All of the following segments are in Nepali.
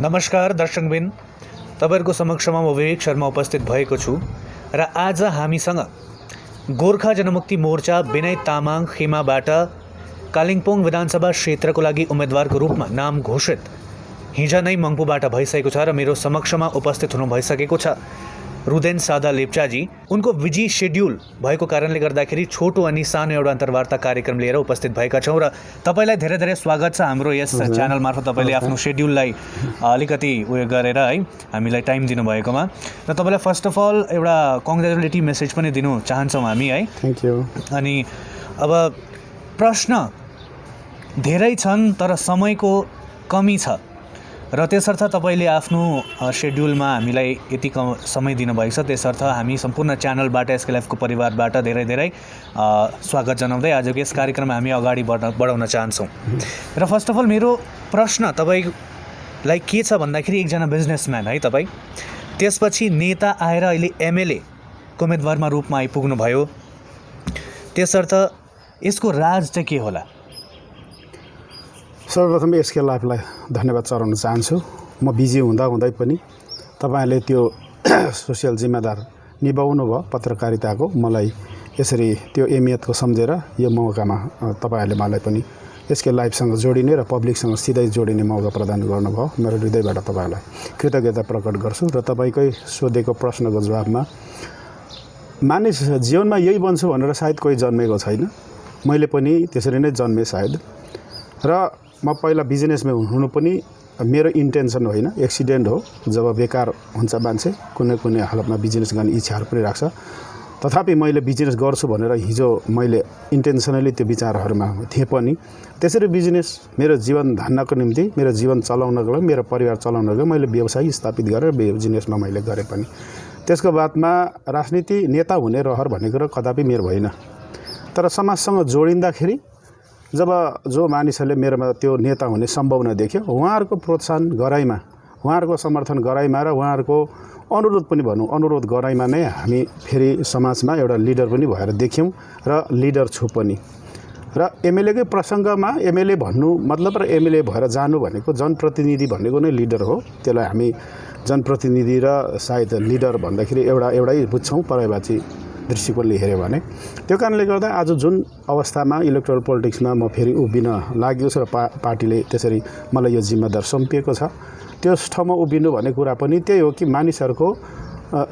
नमस्कार दर्शकबिन, तपाईहरुको समक्षमा म विवेक शर्मा उपस्थित भएको छु र आज हामीसँग गोर्खा जनमुक्ति मोर्चा विनय तामाङ खेमाबाट कालिम्पोङ विधानसभा क्षेत्रको लागि उम्मेदवारको रूपमा नाम घोषित हिजो नै मङ्पुबाट भइसकेको छ र मेरो समक्षमा उपस्थित हुनु भइसकेको छ रुदेन सादा लेप्चाजी। उनको बिजी शेड्युल भएको कारणले गर्दाखेरि छोटो अनि सानो एउटा अन्तर्वार्ता कार्यक्रम लिएर उपस्थित भएका छौँ र तपाईलाई धेरै धेरै स्वागत छ हाम्रो यस च्यानल मार्फत। तपाईले आफ्नो शेड्युललाई अलिकति उयो गरेर है हामीलाई टाइम दिनुभएकोमा र तपाईलाई फर्स्ट अफ अल एउटा कङ्ग्रेचुलेटरी मेसेज पनि दिनु चाहन्छौँ हामी है। Thank you. अनि अब प्रश्न धेरै छन् तर समयको कमी छ र त्यसर्थ तपाईले आफ्नो शेड्युलमा हामीलाई यति कम समय दिनुभएको छ, त्यसर्थ हामी सम्पूर्ण च्यानलबाट एसके लाइफको परिवारबाट धेरै धेरै स्वागत जनाउँदै आजको यस कार्यक्रममा हामी अगाडि बढाउन चाहन्छौँ। र फर्स्ट अफ अल मेरो प्रश्न तपाईलाई के छ भन्दाखेरि एकजना बिजनेसम्यान है तपाईँ, त्यसपछि नेता आएर अहिले एमएलएको उम्मेदवारमा रूपमा आइपुग्नुभयो, त्यसर्थ यसको राज चाहिँ के होला? सर्वप्रथम एसके लाइफलाई धन्यवाद चढाउन चाहन्छु। म बिजी हुँदै पनि तपाईँले त्यो सोसियल जिम्मेदार निभाउनु भयो पत्रकारिताको, मलाई यसरी त्यो अहमियतको सम्झेर यो मौकामा तपाईँहरूले मलाई पनि एसके लाइफसँग जोडिने र पब्लिकसँग सिधै जोडिने मौका प्रदान गर्नुभयो। मेरो हृदयबाट तपाईँलाई कृतज्ञता प्रकट गर्छु। र तपाईँकै सोधेको प्रश्नको जवाबमा मानिस जीवनमा यही बन्छु भनेर सायद कोही जन्मेको छैन, मैले पनि त्यसरी नै जन्मेँ सायद। र म पहिला बिजनेसमा हुनु पनि मेरो इन्टेन्सन होइन, एक्सिडेन्ट हो। जब बेकार हुन्छ मान्छे कुनै हालतमा बिजनेस गर्ने इच्छाहरू पनि राख्छ, तथापि मैले बिजनेस गर्छु भनेर हिजो मैले इन्टेन्सनली त्यो विचारहरूमा थिएँ पनि। त्यसरी बिजनेस मेरो जीवन धान्नको निम्ति, मेरो जीवन चलाउनको लागि, मेरो परिवार चलाउनको लागि मैले व्यवसाय स्थापित गरेर बिजनेसमा मैले गरेँ पनि। त्यसको बादमा राजनीति नेता हुने रहर भन्ने कुरा कदापि मेरो होइन। तर समाजसँग जोडिँदाखेरि जब जो मानिसहरूले मेरोमा त्यो नेता हुने सम्भावना देख्यो, उहाँहरूको प्रोत्साहन गराइमा, उहाँहरूको समर्थन गराइमा र उहाँहरूको अनुरोध पनि भनौँ, अनुरोध गराइमा नै हामी फेरि समाजमा एउटा लिडर पनि भएर देख्यौँ र लिडर छु पनि। र एमएलएकै प्रसङ्गमा एमएलए भन्नु मतलब र एमएलए भएर जानु भनेको जनप्रतिनिधि भनेको नै लिडर हो। त्यसलाई हामी जनप्रतिनिधि र सायद लिडर भन्दाखेरि एउटै बुझ्छौँ पर्यायवाची दृष्टिकोणले हेऱ्यो भने। त्यो कारणले गर्दा आज जुन अवस्थामा इलेक्टोरल पोलिटिक्समा म फेरि उभिन लागेको छु र पार्टीले त्यसरी मलाई यो जिम्मेदार सुम्पिएको छ, त्यस ठाउँमा उभिनु भन्ने कुरा पनि त्यही हो कि मानिसहरूको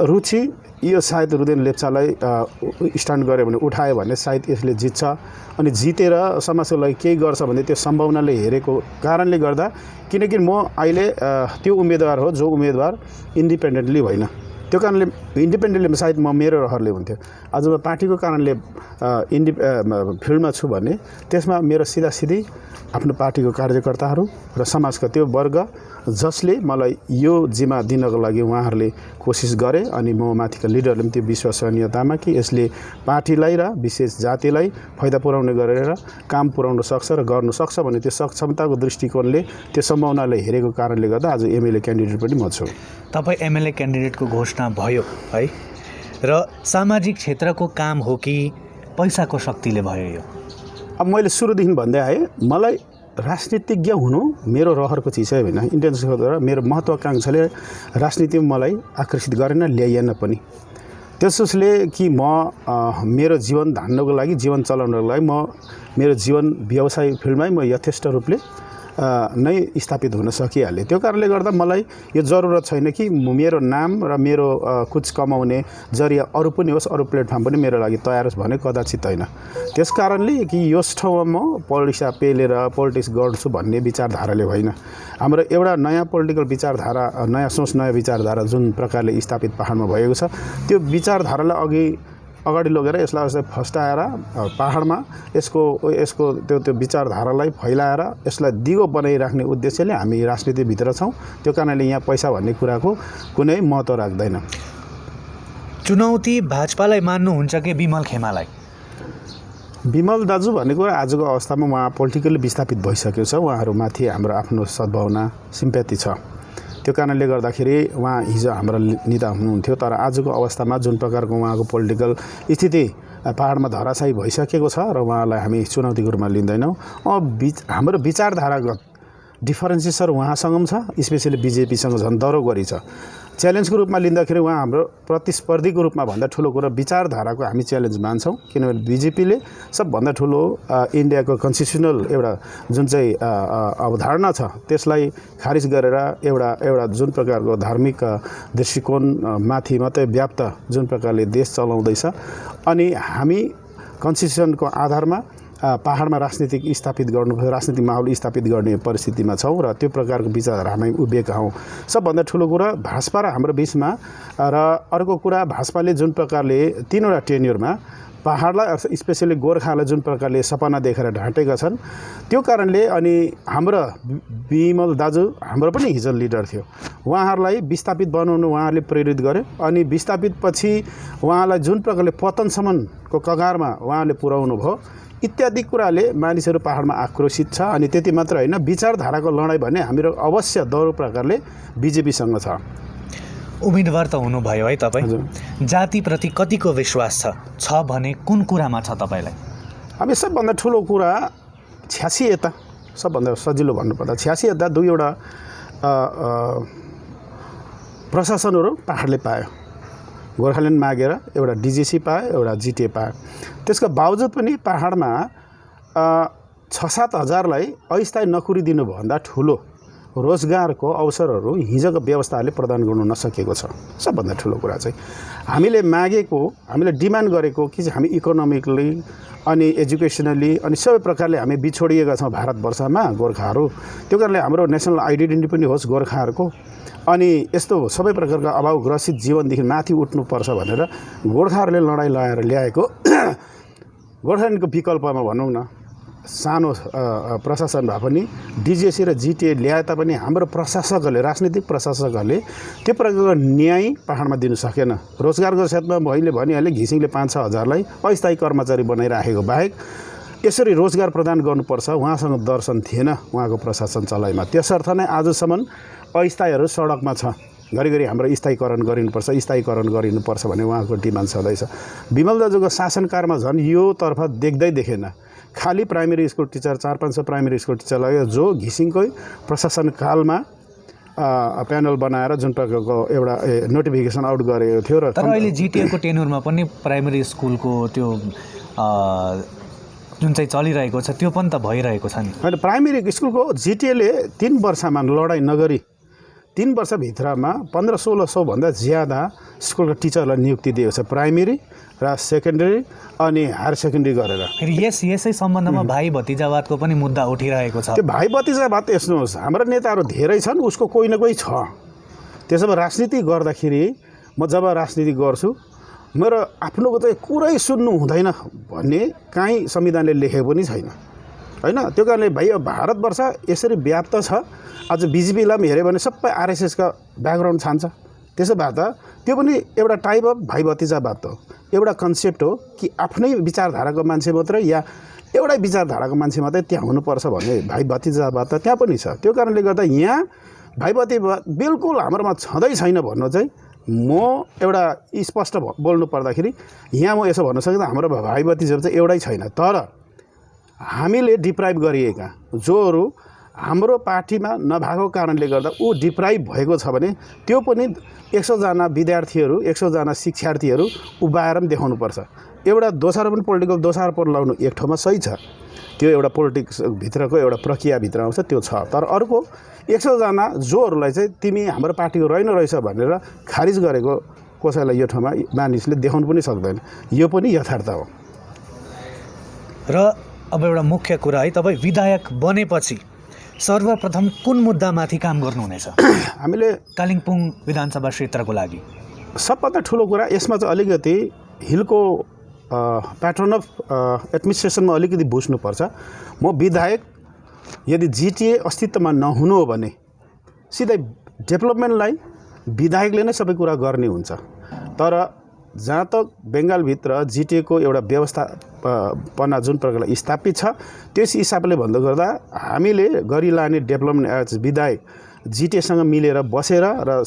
रुचि यो सायद रुदेन लेप्चालाई स्ट्यान्ड गर्यो भने, उठायो भने सायद यसले जित्छ अनि जितेर समाजको लागि केही गर्छ भन्ने त्यो सम्भावनाले हेरेको कारणले गर्दा, किनकि म अहिले त्यो उम्मेदवार हो जो उम्मेदवार इन्डिपेन्डेन्टली होइन। त्यो कारणले इन्डिपेन्डेन्टली सायद म मेरो रहरले हुन्थ्यो। आज म पार्टीको कारणले फिल्डमा छु भने त्यसमा मेरो सिधासिधी आफ्नो पार्टीको कार्यकर्ताहरू र समाजका त्यो वर्ग जसले मलाई यो जिम्मा दिनको लागि उहाँहरूले कोसिस गरे अनि म माथिका लिडरले पनि त्यो विश्वसनीयतामा कि यसले पार्टीलाई र विशेष जातिलाई फाइदा पुर्याउने गरेर काम पुर्याउन सक्छ र गर्नु सक्छ भन्ने त्यो सक्षमताको दृष्टिकोणले, त्यो सम्भावनाले हेरेको कारणले गर्दा आज एमएलए क्यान्डिडेट पनि म छु। तपाईँ एमएलए क्यान्डिडेटको घोषणा भयो है, र सामाजिक क्षेत्रको काम हो कि पैसाको शक्तिले भयो यो? अब मैले सुरुदेखि भन्दै आएँ, मलाई राजनीतिज्ञ हुनु मेरो रहरको चिज होइन, इन्टेन्सनको द्वारा मेरो महत्त्वाकाङ्क्षाले राजनीतिमा मलाई आकर्षित गरेन, ल्याइएन पनि। त्यसोस्ले कि म मेरो जीवन धान्नको लागि, जीवन चलाउनको लागि म मेरो जीवन व्यवसाय फिल्डमै म यथेष्ट रूपले नै स्थापित हुन सकिहालेँ। त्यो कारणले गर्दा मलाई यो जरुरत छैन कि मेरो नाम र मेरो कुछ कमाउने जरिया अरू पनि होस्, अरू प्लेटफर्म पनि मेरो लागि तयार होस् भने कदाचित होइन। त्यस कारणले कि यस ठाउँमा म पैसा पेलेर पोलिटिक्स गर्छु भन्ने विचारधाराले होइन। हाम्रो एउटा नयाँ पोलिटिकल विचारधारा, नयाँ सोच, नयाँ विचारधारा जुन प्रकारले स्थापित पाहाडमा भएको छ, त्यो विचारधारालाई अगाडि लगेर यसलाई फस्टाएर पाहाडमा यसको त्यो विचारधारालाई फैलाएर यसलाई दिगो बनाइराख्ने उद्देश्यले हामी राजनीतिभित्र छौँ। त्यो कारणले यहाँ पैसा भन्ने कुराको कुनै महत्त्व राख्दैन। चुनौती भाजपालाई मान्नुहुन्छ कि बिमल खेमालाई? बिमल दाजु भन्ने कुरा आजको अवस्थामा उहाँ पोलिटिकली विस्थापित भइसकेको छ, उहाँहरूमाथि हाम्रो आफ्नो सद्भावना सिम्प्याथी छ। त्यो कारणले गर्दाखेरि उहाँ हिजो हाम्रो नेता हुनुहुन्थ्यो, तर आजको अवस्थामा जुन प्रकारको उहाँको पोलिटिकल स्थिति पाहाडमा धराशायी भइसकेको छ र उहाँलाई हामी चुनौतीको रूपमा लिँदैनौँ। हाम्रो विचारधारागत डिफरेन्सिएसन उहाँसँग पनि छ, स्पेसली बिजेपीसँग झन् दरो गरी छ। च्यालेन्जको रूपमा लिँदाखेरि उहाँ हाम्रो प्रतिस्पर्धीको रूपमा भन्दा ठुलो कुरा विचारधाराको हामी च्यालेन्ज मान्छौँ, किनभने बिजेपीले सबभन्दा ठुलो इन्डियाको कन्स्टिट्युसनल एउटा जुन चाहिँ अवधारणा छ त्यसलाई खारिज गरेर एउटा जुन प्रकारको धार्मिक दृष्टिकोण माथि मात्रै व्याप्त जुन प्रकारले देश चलाउँदैछ, अनि हामी कन्स्टिट्युसनको आधारमा पहाडमा राजनीतिक माहौल स्थापित गर्ने परिस्थितिमा छौँ र त्यो प्रकारको विचारहरू हामी उभिएका हौँ। सबभन्दा ठुलो कुरा भाजपा र हाम्रो बिचमा, र अर्को कुरा भाजपाले जुन प्रकारले 3वटा टेन्युरमा पहाडलाई स्पेसली गोर्खालाई जुन प्रकारले सपना देखेर ढाँटेका छन्, त्यो कारणले अनि हाम्रो विमल दाजु हाम्रो पनि हिजो लिडर थियो, उहाँहरूलाई विस्थापित बनाउनु उहाँहरूले प्रेरित गरे, अनि विस्थापित पछि उहाँलाई जुन प्रकारले पतनसम्मको कगारमा उहाँले पुर्याउनु भयो, इत्यादि कुराले मानिसहरू पहाडमा आक्रोशित छ। अनि त्यति मात्र होइन, विचारधाराको लडाइँ भने हाम्रो अवश्य दौरो प्रकारले बिजेपीसँग छ। उम्मेदवार त हुनुभयो है तपाईँ, जातिप्रति कतिको विश्वास छ भने कुन कुरामा छ तपाईँलाई? हामी सबभन्दा ठुलो कुरा 86 यता, सबभन्दा सजिलो भन्नुपर्दा 86 यता 2वटा प्रशासनहरू पहाडले पायो। गोर्खाल्यान्ड मागेर एउटा डिजिसी पायो, एउटा जिटिए पायो। त्यसको बावजुद पनि पहाडमा 6-7 हजारलाई अस्थायी नोकरी दिनुभन्दा ठुलो रोजगारको अवसरहरू हिजोको व्यवस्थाले प्रदान गर्नु नसकेको छ। सबभन्दा ठुलो कुरा चाहिँ हामीले मागेको, हामीले डिमान्ड गरेको कि हामी इकोनोमिकली अनि एजुकेसनली अनि सबै प्रकारले हामी बिछोडिएका छौँ भारतवर्षमा गोर्खाहरू। त्यो कारणले हाम्रो नेसनल आइडेन्टिटी पनि होस् गोर्खाहरूको, अनि यस्तो सबै प्रकारका अभावग्रसित जीवनदेखि माथि उठ्नुपर्छ भनेर गोर्खाहरूले लडाइँ लगाएर ल्याएको गोर्खाल्यान्डको विकल्पमा भनौँ न, सानो प्रशासन भए पनि डिजिएसी र जिटिए ल्याए तापनि हाम्रो प्रशासकहरूले, राजनीतिक प्रशासकहरूले त्यो प्रकारको न्याय पहाडमा दिनु सकेन। रोजगारको क्षेत्रमा मैले भनिहालेँ, घिसिङले 5-6 हजारलाई अस्थायी कर्मचारी बनाइराखेको बाहेक यसरी रोजगार प्रदान गर्नुपर्छ उहाँसँग दर्शन थिएन उहाँको प्रशासन चलाइमा। त्यसर्थ नै आजसम्म अस्थायीहरू सडकमा छ। घरिघरि हाम्रो स्थायीकरण गरिनुपर्छ भन्ने उहाँको डिमान्ड छँदैछ। विमल दाजुको शासनकालमा झन् यो तर्फ देखेन। खाली primary school teacher 400-500 primary school teacher लाग्यो, जो घिसिङकै प्रशासन कालमा प्यानल बनाएर जुन प्रकारको एउटा नोटिफिकेसन आउट गरेको थियो। र तर अहिले जिटिएको टेन्युरमा पनि प्राइमेरी स्कुलको त्यो जुन चाहिँ चलिरहेको छ त्यो पनि त भइरहेको छ नि। होइन, प्राइमेरी स्कुलको जिटिएले 3 वर्षमा लडाइँ नगरी 3 वर्षभित्रमा 1500-1600 भन्दा ज्यादा स्कुलका टिचरलाई नियुक्ति दिएको छ, प्राइमेरी र सेकेन्डरी अनि हायर सेकेन्डरी गरेर। फेरि यसै सम्बन्धमा भाइ भतिजावादको पनि मुद्दा उठिरहेको छ। त्यो भाइ भतिजावाद हेर्नुहोस्, हाम्रो नेताहरू धेरै छन्, उसको कोही न कोही छ। त्यसो भए राजनीति गर्दाखेरि म जब राजनीति गर्छु मेरो आफ्नोको चाहिँ कुरै सुन्नु हुँदैन भन्ने काहीँ संविधानले लेखेको पनि छैन, होइन? त्यो कारणले भाइ भारतवर्ष यसरी व्याप्त छ। आज बिजेपीलाई पनि हेऱ्यो भने सबै आरएसएसका ब्याकग्राउन्ड छान्छ। त्यसो भए त त्यो पनि एउटा टाइप अफ भाइ भतिजावाद हो, एउटा कन्सेप्ट हो कि आफ्नै विचारधाराको मान्छे मात्रै या एउटै विचारधाराको मान्छे मात्रै त्यहाँ हुनुपर्छ भन्ने भाइ भतिजावाद त त्यहाँ पनि छ। त्यो कारणले गर्दा यहाँ भाइ भतिजावाद बिल्कुल हाम्रोमा छँदै छैन भन्नु चाहिँ म एउटा स्पष्ट बोल्नु पर्दाखेरि यहाँ म यसो भन्न सक्छु, हाम्रो भाइ भतिजावाद चाहिँ एउटै छैन। तर हामीले डिप्राइभ गरिएका जोहरू हाम्रो पार्टीमा नभएको कारणले गर्दा ऊ डिप्राइभ भएको छ भने त्यो पनि 100 जना विद्यार्थीहरू 100 जना शिक्षार्थीहरू उभाएर पनि देखाउनुपर्छ। एउटा दोषारोपण पोलिटिकल दोषारोपण लगाउनु एक ठाउँमा सही छ, त्यो एउटा पोलिटिक्स भित्रको एउटा प्रक्रियाभित्र आउँछ, त्यो छ। तर अर्को 100 जना जोहरूलाई चाहिँ तिमी हाम्रो पार्टीको रहेछ भनेर खारिज गरेको कसैलाई यो ठाउँमा मानिसले देखाउनु पनि सक्दैन। यो पनि यथार्थ हो। र अब एउटा मुख्य कुरा है, तपाईँ विधायक बनेपछि सर्वप्रथम कुन मुद्दामाथि काम गर्नुहुनेछ हामीले कालिम्पोङ विधानसभा क्षेत्रको लागि? सबभन्दा ठुलो कुरा यसमा चाहिँ अलिकति हिलको प्याटर्न अफ एडमिनिस्ट्रेसनमा अलिकति बुझ्नुपर्छ। म विधायक यदि जिटिए अस्तित्वमा नहुनु हो भने सिधै डेभलपमेन्टलाई विधायकले नै सबै कुरा गर्ने हुन्छ। तर जहाँ तक बङ्गालभित्र जिटिएको एउटा व्यवस्थापना जुन प्रकारले स्थापित छ त्यस हिसाबले भन्दा गर्दा हामीले गरिलाने डेभलपमेन्ट एज विधायक जिटिएसँग मिलेर बसेर र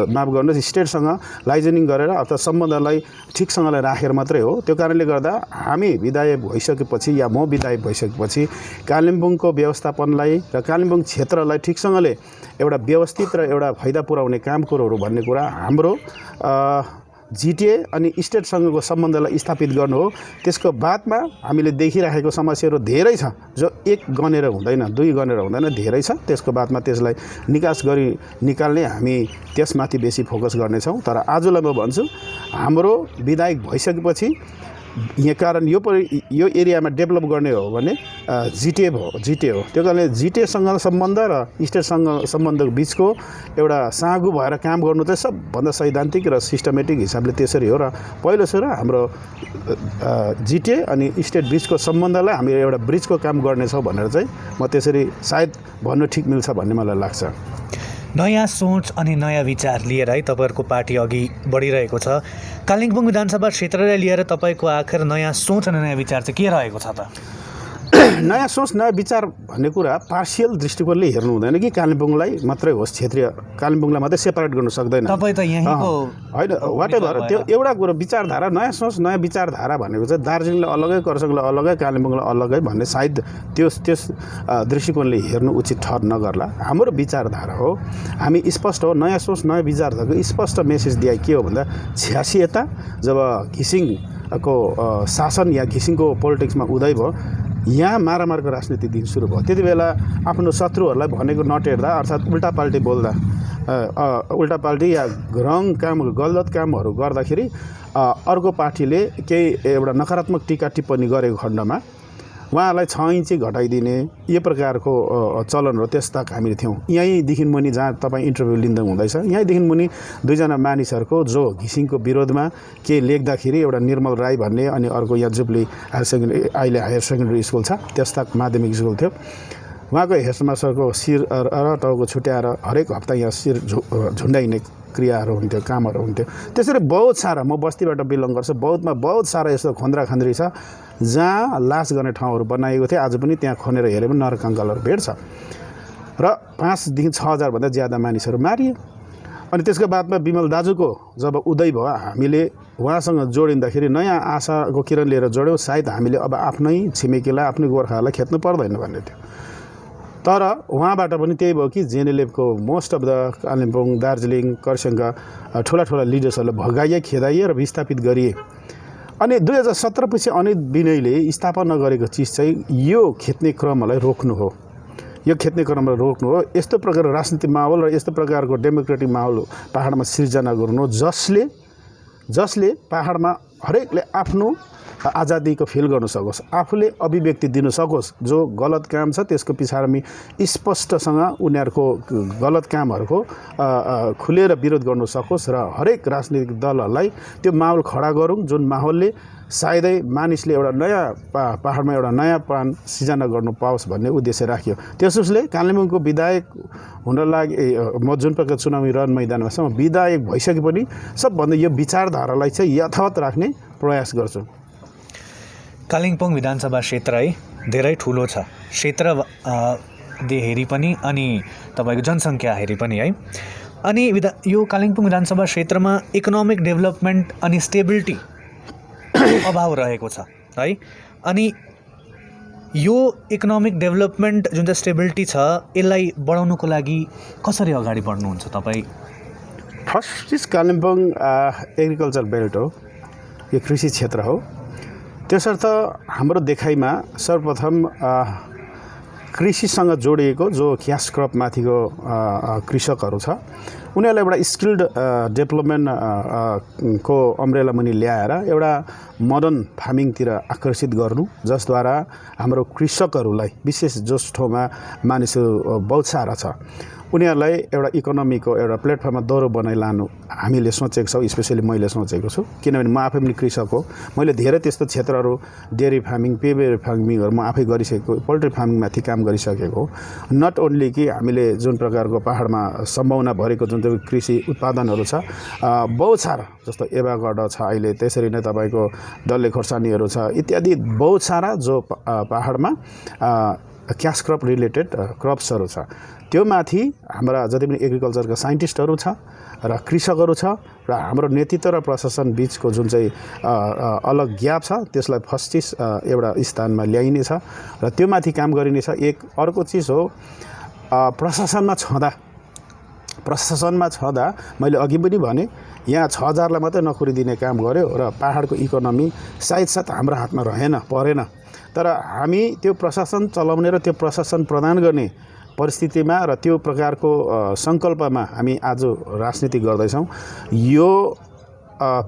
माफ गर्नुहोस् स्टेटसँग लाइजनिङ गरेर अथवा सम्बन्धलाई ठिकसँगले राखेर मात्रै हो। त्यो कारणले गर्दा हामी विधायक भइसकेपछि या म विधायक भइसकेपछि कालिम्पोङको व्यवस्थापनलाई र कालिम्पोङ क्षेत्रलाई ठिकसँगले एउटा व्यवस्थित र एउटा फाइदा पुर्याउने काम कुरोहरू भन्ने कुरा हाम्रो जिटिए अनि स्टेटसँगको सम्बन्धलाई स्थापित गर्नु हो। त्यसको बादमा हामीले देखिराखेको समस्याहरू धेरै छ जो एक गनेर हुँदैन, दुई गनेर हुँदैन, धेरै छ। त्यसको बादमा त्यसलाई निकास गरी निकाल्ने हामी त्यसमाथि बेसी फोकस गर्नेछौँ। तर आजलाई म भन्छु हाम्रो विधायक भइसकेपछि यहाँ कारण यो एरियामा डेभलप गर्ने हो भने जिटिए हो। त्यो कारणले जिटिएसँग सम्बन्ध र स्टेटसँग सम्बन्धको बिचको एउटा साँगु भएर काम गर्नु चाहिँ सबभन्दा सैद्धान्तिक र सिस्टमेटिक हिसाबले त्यसरी हो। र पहिलो सुरु हाम्रो जिटिए अनि स्टेट बिचको सम्बन्धलाई हामी एउटा ब्रिजको काम गर्नेछौँ भनेर चाहिँ म त्यसरी सायद भन्नु ठिक मिल्छ भन्ने मलाई लाग्छ। नयाँ सोच अनि नयाँ विचार लिएर है तपाईँहरूको पार्टी अघि बढिरहेको छ। कालिम्पोङ विधानसभा क्षेत्रलाई लिएर तपाईँको आखिर नयाँ सोच अनि नयाँ विचार चाहिँ के रहेको छ त? नयाँ सोच नयाँ विचार भन्ने कुरा पार्सियल दृष्टिकोणले हेर्नु हुँदैन कि कालिम्पोङलाई मात्रै होस्, क्षेत्रीय कालिम्पोङलाई मात्रै सेपरेट गर्नु सक्दैन। तपाईँ त यहीँको होइन वाटेभर त्यो एउटा कुरो विचारधारा नयाँ सोच नयाँ विचारधारा भनेको चाहिँ दार्जिलिङलाई अलगै, खरसाङलाई अलगै, कालिम्पोङलाई अलगै भन्ने सायद त्यस दृष्टिकोणले हेर्नु उचित ठहर नगर्ला। हाम्रो विचारधारा हो, हामी स्पष्ट हो। नयाँ सोच नयाँ विचारधाराको स्पष्ट मेसेज दिए के हो भन्दा 86 यता जब घिसिङको शासन या घिसिङको पोलिटिक्समा उदय भयो, यहाँ मारामारको राजनीति दिन सुरु भयो। त्यति बेला आफ्नो शत्रुहरूलाई भनेको नटेर्दा अर्थात् उल्टा पाल्टी बोल्दा उल्टा पाल्टी या रङ काम गलत कामहरू गर्दाखेरि अर्को पार्टीले केही एउटा नकारात्मक टिका टिप्पणी गरेको खण्डमा उहाँलाई 6 इन्ची घटाइदिने यो प्रकारको चलनहरू त्यस्ता हामीले थियौँ। यहीँदेखि मुनि जहाँ तपाईँ इन्टरभ्यू लिँदा हुँदैछ, यहीँदेखि मुनि दुईजना मानिसहरूको जो घिसिङको विरोधमा के लेख्दाखेरि एउटा निर्मल राई भन्ने अनि अर्को यहाँ जुब्ली हायर सेकेन्डरी अहिले हायर सेकेन्डरी स्कुल छ त्यस्ता माध्यमिक स्कुल थियो, उहाँको हेडमास्टरको शिर र टाउको छुट्याएर हरेक हप्ता यहाँ शिर झुन्डाइने क्रियाहरू हुन्थ्यो, कामहरू हुन्थ्यो। त्यसरी बहुत सारा, म बस्तीबाट बिलङ गर्छु, बहुत सारा यस्तो खन्द्राखन्द्री छ जहाँ लास गर्ने ठाउँहरू बनाइएको थियो। आज पनि त्यहाँ खनेर हेऱ्यो भने नरकङ्कालहरू भेट्छ र 5,000 देखि 6,000 भन्दा ज्यादा मानिसहरू मारिए। अनि त्यसको बादमा विमल दाजुको जब उदय भयो हामीले उहाँसँग जोडिँदाखेरि नयाँ आशाको किरण लिएर जोड्यौँ। सायद हामीले अब आफ्नै छिमेकीलाई आफ्नै गोर्खाहरूलाई खेद्नु पर्दैन भन्ने थियो। तर उहाँबाट पनि त्यही भयो कि जेएनएलएफको most of the Kalimpong, Darjeeling, खरसाङका ठुला लिडर्सहरूलाई भगाइए, खेदाइए र विस्थापित गरिए। अनि 2017 पछि अनित विनयले स्थापना गरेको चिज चाहिँ यो खेद्ने क्रमलाई रोक्नु हो। यो खेद्ने क्रमलाई रोक्नु हो। यस्तो प्रकारको राजनीतिक माहौल र यस्तो प्रकारको डेमोक्रेटिक माहौल पहाडमा सिर्जना गर्नु जसले पहाडमा हरेकले आफ्नो आजादीको फिल गर्न सकोस्, आफूले अभिव्यक्ति दिन सकोस्। जो गलत काम छ त्यसको पछाडि स्पष्टसँग उनीहरूको गलत कामहरूको खुलेर विरोध गर्न सकोस् र हरेक राजनीतिक दलहरूलाई त्यो माहौल खडा गरौँ जुन माहौलले सायदै मानिसले एउटा नयाँ पहाडमा एउटा नयाँ पान सिर्जना गर्नु पाओस् भन्ने उद्देश्य राख्यो। त्यसोस्ले कालिम्पोङको विधायक हुन लागि म जुन प्रकार चुनावी रण मैदानमा छ, म विधायक भइसके पनि सबभन्दा यो विचारधारालाई चाहिँ यथावत राख्ने प्रयास गर्छु। कालिम्पोङ विधानसभा क्षेत्र है धेरै ठुलो छ, क्षेत्र हेरी पनि अनि तपाईँको जनसङ्ख्या हेरी पनि है। अनि यो कालिम्पोङ विधानसभा क्षेत्रमा इकोनोमिक डेभलपमेन्ट अनि स्टेबिलिटी अभाव रहेको छ है। अनि यो इकोनोमिक डेभलपमेन्ट जुन चाहिँ स्टेबिलिटी छ यसलाई बढाउनुको लागि कसरी अगाडि बढ्नुहुन्छ तपाईँ? फर्स्ट चिज कालिम्पोङ एग्रिकल्चर बेल्ट हो, यो कृषि क्षेत्र हो। त्यसर्थ हाम्रो देखाइमा सर्वप्रथम कृषिसँग जोडिएको जो क्यास क्रप माथिको कृषकहरू छ उनीहरूलाई एउटा स्किल्ड डेभलपमेन्ट को अम्ब्रेला मुनि ल्याएर एउटा मोडर्न फार्मिङतिर आकर्षित गर्नु, जसद्वारा हाम्रो कृषकहरूलाई विशेष जस ठाउँमा मानिसहरू बहुत सारा छ उनीहरूलाई एउटा इकोनोमीको एउटा प्लेटफर्ममा दोहोरो बनाइ लानु हामीले सोचेको छौँ। स्पेसली मैले सोचेको छु, किनभने म आफै पनि कृषक हो। मैले धेरै त्यस्तो क्षेत्रहरू डेयरी फार्मिङ, पेबेरी फार्मिङहरू म आफै गरिसकेको, पोल्ट्री फार्मिङमाथि काम गरिसकेको हो। नट ओन्ली कि हामीले जुन प्रकारको पहाडमा सम्भावना भरेको जुन चाहिँ कृषि उत्पादनहरू छ बहुत सारा, जस्तो एभाकाडो छ अहिले, त्यसरी नै तपाईँको डल्ले खोर्सानीहरू छ इत्यादि बहुत सारा जो पहाडमा क्यास क्रप रिलेटेड क्रप्सहरू छ त्यो माथि हाम्रा जति पनि एग्रिकल्चरका साइन्टिस्टहरू छ र कृषकहरू छ र हाम्रो नेतृत्व र प्रशासन बीचको जुन चाहिँ अलग ग्याप छ त्यसलाई फस्टिस एउटा स्थानमा ल्याइनेछ र त्यो माथि काम गरिनेछ। एक अर्को चिज हो प्रशासनमा छँदा मैले अघि पनि भने यहाँ 6000लाई मात्रै नोकरी दिने काम गर्यो र पहाडको इकोनोमी सायद हाम्रो हातमा परेन। तर हामी त्यो प्रशासन चलाउने र त्यो प्रशासन प्रदान गर्ने परिस्थितिमा र त्यो प्रकारको सङ्कल्पमा हामी आज राजनीति गर्दैछौँ। यो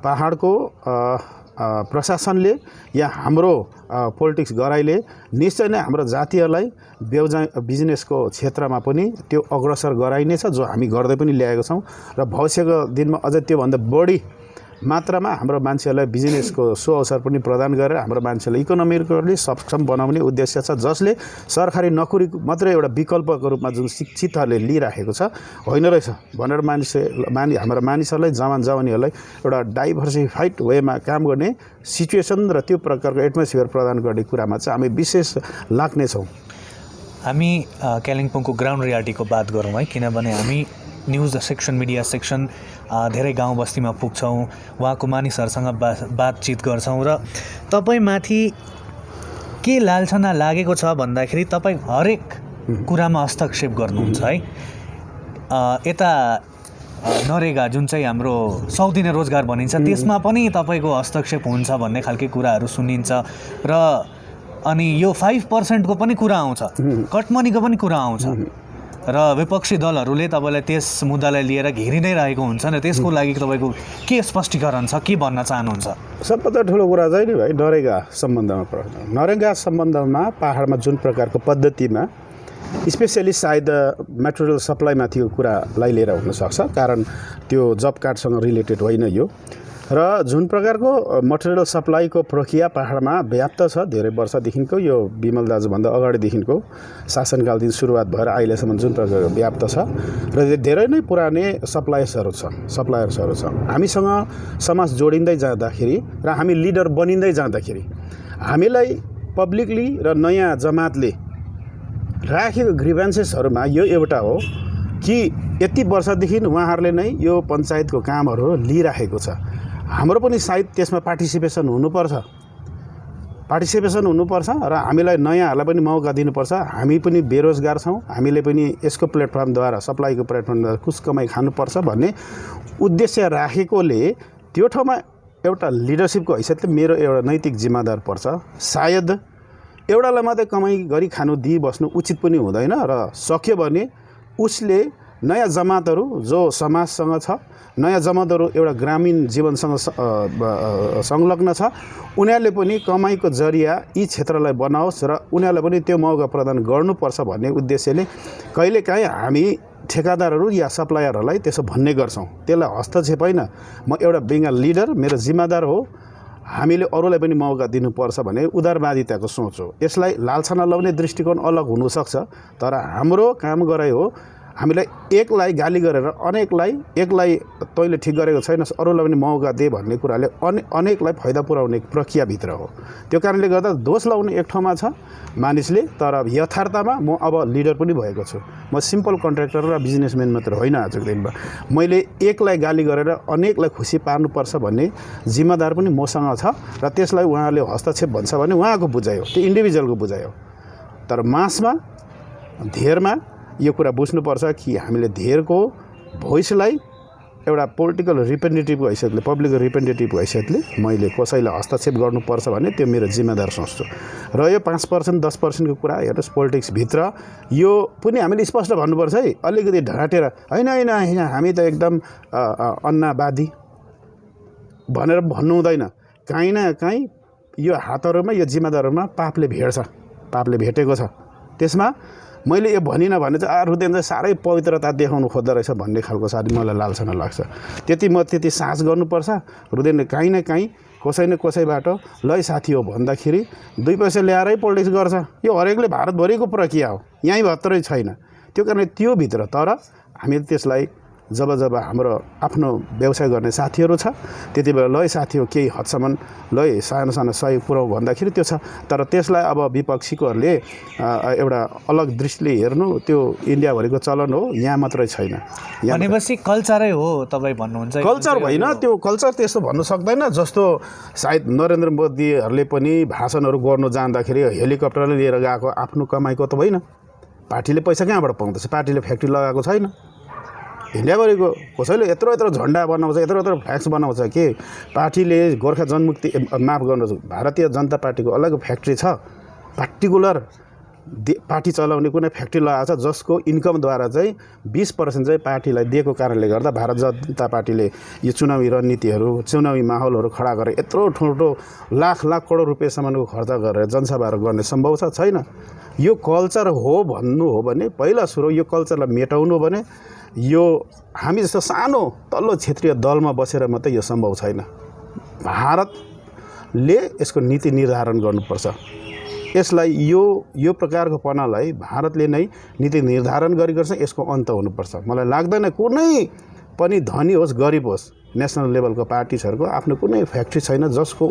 पहाडको प्रशासनले या हाम्रो पोलिटिक्स गराइले निश्चय नै हाम्रो जातीयलाई बिजनेसको क्षेत्रमा पनि त्यो अग्रसर गराइनेछ जो हामी गर्दै पनि ल्याएका छौँ र भविष्यको दिनमा अझ त्योभन्दा बढी मात्रामा हाम्रो मान्छेहरूलाई बिजनेसको सो अवसर पनि प्रदान गरेर हाम्रो मान्छेलाई इकोनोमिकली सक्षम बनाउने उद्देश्य छ, जसले सरकारी नोकरी मात्रै एउटा विकल्पको रूपमा जुन शिक्षितहरूले लिइराखेको छ होइन रहेछ भनेर हाम्रा मानिसहरूलाई जवानीहरूलाई एउटा डाइभर्सिफाइड वेमा काम गर्ने सिचुएसन र त्यो प्रकारको एटमोस्फियर प्रदान गर्ने कुरामा चाहिँ हामी विशेष लाग्नेछौँ। हामी कालिम्पोङको ग्राउन्ड रियालिटीको बात गरौँ है, किनभने हामी न्युज सेक्सन मिडिया सेक्सन धेरै गाउँ बस्तीमा पुग्छौँ, उहाँको मानिसहरूसँग बातचित गर्छौँ र तपाईँमाथि के लालछना लागेको छ भन्दाखेरि तपाईँ हरेक कुरामा हस्तक्षेप गर्नुहुन्छ है। यता नरेगा जुन चाहिँ हाम्रो 100 दिने रोजगार भनिन्छ त्यसमा पनि तपाईँको हस्तक्षेप हुन्छ भन्ने खालके कुराहरू सुनिन्छ र अनि यो 5% को पनि कुरा आउँछ, कटमनीको पनि कुरा आउँछ र विपक्षी दलहरूले तपाईँलाई त्यस मुद्दालाई लिएर घेरि नै रहेको हुन्छ र त्यसको लागि तपाईँको के स्पष्टीकरण छ, के भन्न चाहनुहुन्छ? सबभन्दा ठुलो कुरा चाहिँ नि भाइ नरेगा सम्बन्धमा पहाडमा जुन प्रकारको पद्धतिमा स्पेसली सायद मेटेरियल सप्लाईमाथिको कुरालाई लिएर हुनसक्छ, कारण त्यो जब कार्डसँग रिलेटेड होइन यो। र जुन प्रकारको मटेरियल सप्लाईको प्रक्रिया पहाडमा व्याप्त छ धेरै वर्षदेखिको, यो विमल दाजुभन्दा अगाडिदेखिको शासनकालदेखि सुरुवात भएर अहिलेसम्म जुन प्रकारको व्याप्त छ र धेरै नै पुराने सप्लायर्सहरू छ। हामीसँग समाज जोडिँदै जाँदाखेरि र हामी लिडर बनिँदै जाँदाखेरि हामीलाई पब्लिकली र नयाँ जमातले राखेको ग्रिभेन्सेसहरूमा यो एउटा हो कि यति वर्षदेखि उहाँहरूले नै यो पञ्चायतको कामहरू लिइराखेको छ, हाम्रो पनि सायद त्यसमा पार्टिसिपेसन हुनुपर्छ र हामीलाई नयाँहरूलाई पनि मौका दिनुपर्छ। हामी पनि बेरोजगार छौँ, हामीले पनि यसको प्लेटफर्मद्वारा सप्लाईको प्लेटफर्मद्वारा कुछ कमाइ खानुपर्छ भन्ने उद्देश्य राखेकोले त्यो ठाउँमा एउटा लिडरसिपको हैसियतले मेरो एउटा नैतिक जिम्मेदार पर्छ। सायद एउटालाई मात्रै कमाइ गरी खानु दिइबस्नु उचित पनि हुँदैन र सक्यो भने उसले नयाँ जमातहरू जो समाजसँग छ, नयाँ जमातहरू एउटा ग्रामीण जीवनसँग संलग्न छ, उनीहरूले पनि कमाइको जरिया यी क्षेत्रलाई बनाओस् र उनीहरूलाई पनि त्यो मौका प्रदान गर्नुपर्छ भन्ने उद्देश्यले कहिलेकाहीँ हामी ठेकादारहरू या सप्लायरहरूलाई त्यसो भन्ने गर्छौँ। त्यसलाई हस्तक्षेप होइन, म एउटा बिङ अ लिडर, मेरो जिम्मेदार हो, हामीले अरूलाई पनि मौका दिनुपर्छ भन्ने उदारवादिताको सोच हो। यसलाई लालछना लाउने दृष्टिकोण अलग हुनसक्छ, तर हाम्रो काम गराइ हो हामीलाई एकलाई गाली गरेर एकलाई तैँले ठिक गरेको छैनस् अरूलाई पनि मौका दे भन्ने कुराले अनेकलाई फाइदा पुर्याउने प्रक्रियाभित्र हो। त्यो कारणले गर्दा दोष लाउने एक ठाउँमा छ मानिसले, तर यथार्थमा म अब लिडर पनि भएको छु। म सिम्पल कन्ट्र्याक्टर र बिजनेसम्यान मात्र होइन। आजको दिनमा मैले एकलाई गाली गरेर अनेकलाई खुसी पार्नुपर्छ भन्ने जिम्मेदार पनि मसँग छ र त्यसलाई उहाँले हस्तक्षेप भन्छ भने उहाँको बुझाइ हो, त्यो इन्डिभिजुअलको बुझाइ हो। तर मासमा धेरमा यो कुरा बुझ्नुपर्छ कि हामीले धेरको भोइसलाई एउटा पोलिटिकल रिप्रेजेन्टेटिभको हैसियतले, पब्लिक रिप्रेजेन्टेटिभको हैसियतले मैले कसैलाई हस्तक्षेप गर्नुपर्छ भने त्यो मेरो जिम्मेदार सोच्छु। र यो 5% 10% को कुरा हेर्नुहोस्, पोलिटिक्सभित्र यो पनि हामीले स्पष्ट भन्नुपर्छ है, अलिकति ढाँटेर होइन हामी त एकदम अन्नावादी भनेर भन्नु हुँदैन। काहीँ न काहीँ यो हातहरूमा, यो जिम्मेदारहरूमा पापले भेटेको छ। त्यसमा मैले यो भनिनँ भने चाहिँ हृदय चाहिँ साह्रै पवित्रता देखाउनु खोज्दो रहेछ भन्ने खालको साथी मलाई लालछना लाग्छ। त्यति साहस गर्नुपर्छ। हृदयले काहीँ न काहीँ कसै न कसैबाट लै साथी हो भन्दाखेरि 2 पैसा ल्याएरै पोलिटिक्स गर्छ। यो हरेकले भारतभरिको प्रक्रिया हो, यहीँ भित्रै छैन। त्यो कारणले त्यो भित्र, तर हामीले त्यसलाई जब हाम्रो आफ्नो व्यवसाय गर्ने साथीहरू छ त्यति बेला ल साथी हो केही हदसम्म ल सानो सानो सहयोग पुऱ्याउ भन्दाखेरि त्यो छ। तर त्यसलाई अब विपक्षीकोहरूले एउटा अलग दृष्टिले हेर्नु त्यो इन्डियाभरिको चलन हो, यहाँ मात्रै छैन। भनेपछि कल्चरै हो तपाईँ भन्नुहुन्छ? कल्चर होइन, त्यो कल्चर त्यस्तो भन्नु सक्दैन। जस्तो सायद नरेन्द्र मोदीहरूले पनि भाषणहरू गर्नु जाँदाखेरि हेलिकप्टरले लिएर गएको आफ्नो कमाइको त होइन। पार्टीले पैसा कहाँबाट पाउँदैछ? पार्टीले फ्याक्ट्री लगाएको छैन। इन्डियाभरिको कसैले यत्रो झन्डा बनाउँछ, यत्रो फ्ल्याक्स बनाउँछ कि पार्टीले गोर्खा जनमुक्ति माफ गर्नुहोस् भारतीय जनता पार्टीको अलग फ्याक्ट्री छ, पार्टिकुलर पार्टी चलाउने कुनै फ्याक्ट्री लगाएको छ जसको इन्कमद्वारा चाहिँ 20% चाहिँ पार्टीलाई दिएको कारणले गर्दा भारत जनता पार्टीले यो चुनावी रणनीतिहरू चुनावी माहौलहरू खडा गरेर यत्रो ठुलो लाख करोड रुपियाँसम्मको खर्च गरेर जनसभाहरू गर्ने सम्भव छैन। यो कल्चर हो भन्नु हो भने पहिला सुरु यो कल्चरलाई मेटाउनु भने यो हामी जस्तो सानो तल्लो क्षेत्रीय दलमा बसेर मात्रै यो सम्भव छैन। भारतले यसको नीति निर्धारण गर्नुपर्छ। यसलाई यो प्रकारको पनालाई भारतले नै नीति निर्धारण गरिरहेको छ। यसको अन्त हुनुपर्छ। मलाई लाग्दैन कुनै पनि धनी होस् गरिब होस् नेसनल लेभलको पार्टिजहरूको आफ्नो कुनै फ्याक्ट्री छैन जसको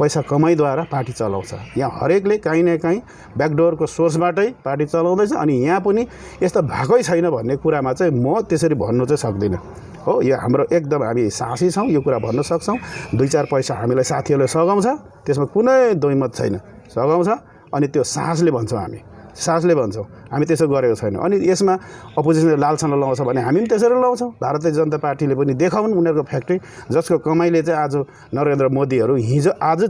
पैसा कमाइद्वारा पार्टी चलाउँछ। यहाँ हरेकले काहीँ न काहीँ ब्याकडोरको सोर्सबाटै पार्टी चलाउँदैछ। अनि यहाँ पनि यस्तो भएकै छैन भन्ने कुरामा चाहिँ म त्यसरी भन्नु चाहिँ सक्दिनँ। हो, यो हाम्रो एकदम हामी साहसी छौँ, यो कुरा भन्न सक्छौँ। 2-4 पैसा हामीलाई साथीहरूले सघाउँछ, त्यसमा कुनै दोइमत छैन, सघाउँछ। अनि त्यो साहसले भन्छौँ, हामी साहसले भन्छौँ, हामी त्यसो गरेको छैन। अनि यसमा अपोजिसनले लालछना लगाउँछ भने हामी पनि त्यसरी लगाउँछौँ। भारतीय जनता पार्टीले पनि देखाउन् उनीहरूको फ्याक्ट्री जसको कमाइले चाहिँ आज नरेन्द्र मोदीहरू आज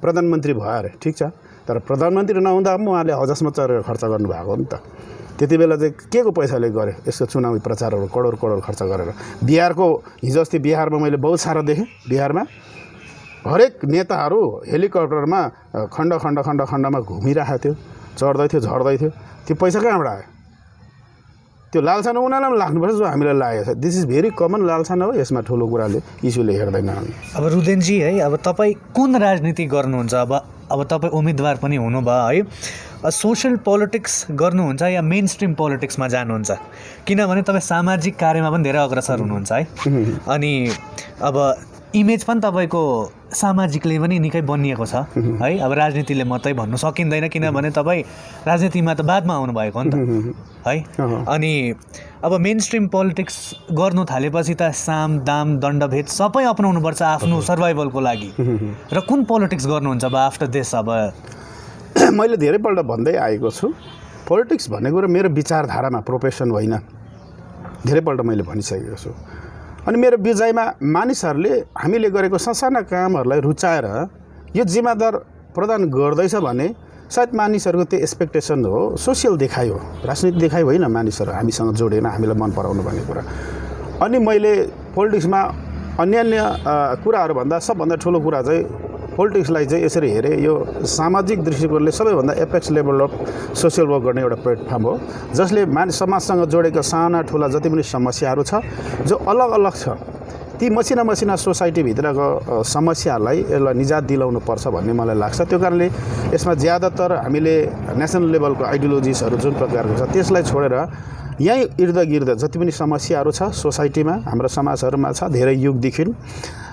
प्रधानमन्त्री भयो अरे, ठिक छ। तर प्रधानमन्त्री नहुँदा पनि उहाँले हजासमा चढेर खर्च गर्नुभएको हो नि त। त्यति बेला चाहिँ के को पैसाले गरे यसको चुनावी प्रचारहरू करोड खर्च गरेर। बिहारको हिजो अस्ति बिहारमा मैले बहुत सारा देखेँ। बिहारमा हरेक नेताहरू हेलिकप्टरमा खण्डमा घुमिरहेको थियो, चढ्दै थियो, झर्दै थियो। त्यो पैसा कहाँबाट आयो? त्यो लालसाना उनीहरूलाई पनि लाग्नुपर्छ जो हामीलाई लागेको छ। दिस इज भेरी कमन लालसाना हो। यसमा ठुलो कुराले इस्युले हेर्दैन हामी। अब रुदेनजी है, अब तपाईँ कुन राजनीति गर्नुहुन्छ? अब तपाईँ उम्मेदवार पनि हुनुभयो है, सोसल पोलिटिक्स गर्नुहुन्छ या मेन स्ट्रिम पोलिटिक्समा जानुहुन्छ? किनभने तपाईँ सामाजिक कार्यमा पनि धेरै अग्रसर हुनुहुन्छ है। अनि अब इमेज पनि तपाईँको सामाजिकले पनि निकै बनिएको छ है। अब राजनीतिले मात्रै भन्नु सकिँदैन किनभने तपाईँ राजनीतिमा त बादमा आउनुभएको हो नि त है। अनि अब मेन स्ट्रिम पोलिटिक्स गर्नु थालेपछि त साम दाम दण्डभेद सबै अपनाउनुपर्छ आफ्नो सर्भाइभलको लागि। र कुन पोलिटिक्स गर्नुहुन्छ अब आफ्टर दिस? अब मैले धेरैपल्ट भन्दै आएको छु, पोलिटिक्स भनेको मेरो विचारधारामा प्रोफेसन होइन। धेरैपल्ट मैले भनिसकेको छु। अनि मेरो विजयमा मानिसहरूले हामीले गरेको ससाना कामहरूलाई रुचाएर यो जिम्मेदार प्रदान गर्दैछ भने सायद मानिसहरूको त्यो एक्सपेक्टेसन हो, सोसियल देखाइ हो, राजनीति देखाइ होइन। मानिसहरू हामीसँग जोडेन, हामीलाई मन पराउनु भन्ने कुरा। अनि मैले पोलिटिक्समा अन्य कुराहरूभन्दा सबभन्दा ठुलो कुरा चाहिँ पोलिटिक्सलाई चाहिँ यसरी हेरेँ, यो सामाजिक दृष्टिकोणले सबैभन्दा apex level of social work गर्ने एउटा प्लेटफर्म हो जसले समाजसँग जोडेका साना ठुला जति पनि समस्याहरू छ जो अलग अलग छ, ती मसिना सोसाइटीभित्रको समस्याहरूलाई यसलाई निजात दिलाउनु पर्छ भन्ने मलाई लाग्छ। त्यो कारणले यसमा ज्यादातर हामीले नेसनल लेभलको आइडियोलोजिसहरू जुन प्रकारको छ त्यसलाई छोडेर यहीँ इर्दगिर्द जति पनि समस्याहरू छ सोसाइटीमा हाम्रो समाजहरूमा छ, धेरै युगदेखि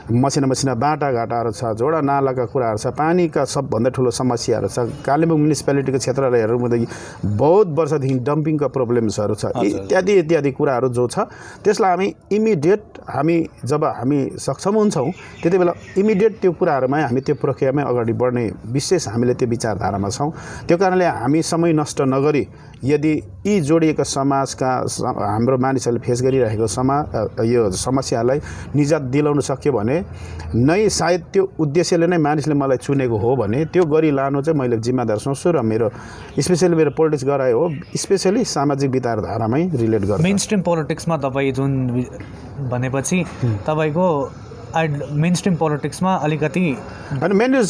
मसिना बाटाघाटाहरू छ, जोडा नालाका कुराहरू छ, पानीका सबभन्दा ठुलो समस्याहरू छ। कालिम्पोङ म्युनिसिपालिटीको क्षेत्रलाई हेर्नुदेखि बहुत वर्षदेखि डम्पिङका प्रब्लम्सहरू छ, इत्यादि कुराहरू जो छ त्यसलाई हामी इमिडिएट जब हामी सक्षम हुन्छौँ त्यति बेला इमिडिएट त्यो कुराहरूमा हामी त्यो प्रक्रियामै अगाडि बढ्ने विशेष हामीले त्यो विचारधारामा छौँ। त्यो कारणले हामी समय नष्ट नगरी यदि यी जोडिएका समाजका हाम्रो मानिसहरूले फेस गरिरहेको यो समस्यालाई निजात दिलाउन सक्यो भने नै सायद त्यो उद्देश्यले नै मानिसले मलाई चुनेको हो भने त्यो गरी लानु चाहिँ मैले जिम्मेदार सोच्छु। र मेरो स्पेसली मेरो पोलिटिक्स गराए हो स्पेसली सामाजिक विचारधारामै रिलेट गर्छ। मेन स्ट्रिम पोलिटिक्समा तपाईँ जुन भनेपछि तपाईँको मेन स्ट्रिम पोलिटिक्समा अलिकति होइन मेन